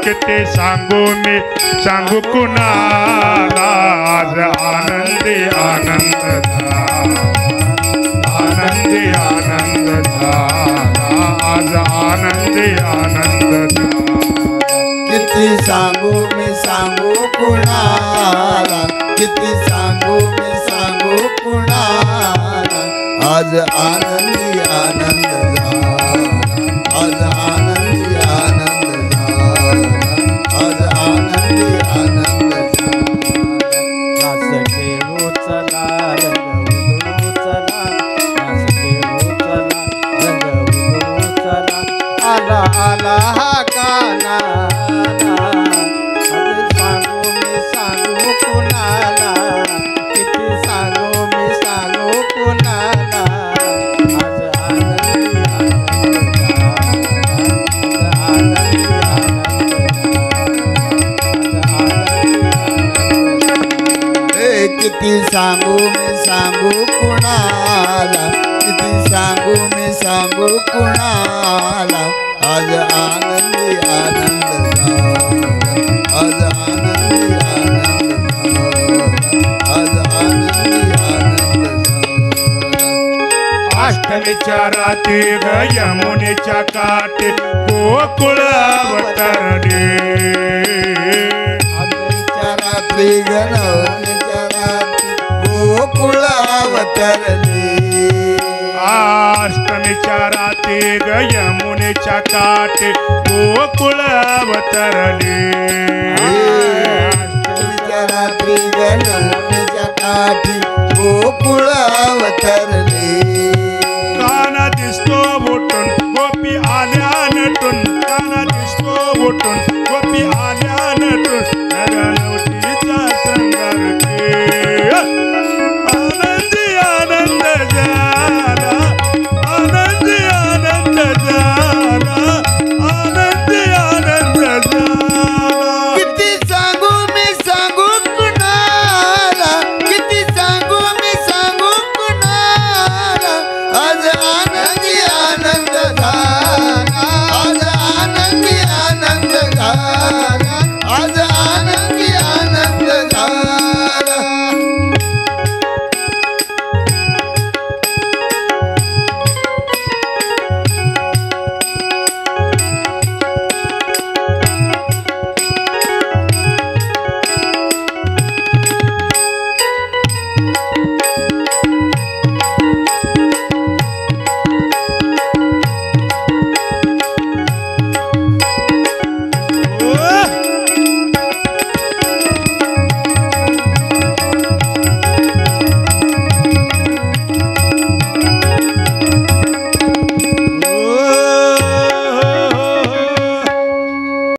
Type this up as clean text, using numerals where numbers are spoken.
किती सांगू कुणाला आज आनंदी आनंद झाला आज आनंदी आनंद झाला किती सांगू मी सांगू कुणाला किती सांगू मी सांगू कुणाला आज आनंदी आनंद झाला आज आनंदी आनंद झाला आज आनंदी आनंद झाला नाच खेळू चला रंग उधळू चला नाच खेळू चला रंग उधळू चला आला आला हा गाना सांगू मी सांगू कुणाला किती सांगू मी सांगू कुणाला आज आनंदी आनंद किती सांगू मी सांगू कुणाला किती सांगू मी सांगू कुणाला आज आनंदी आनंद झाला आज आनंदी आनंद झाला आज आनंदी आनंद झाला अष्टमीच्या रात्री ग यमुनेच्या काठी गोकुळ अवतरले रात्री गणवतीच्या रात्री गोकुळ अवतरले अष्टमीच्या रात्री ग यमुनेच्या काठी गोकुळ अवतरले अष्टमीच्या रात्री गणवतीच्या काठी गोकुळ अवतरले काना दिसतो उठून गोपी आल्या नटून काना दिसतो उठून गोपी आल्या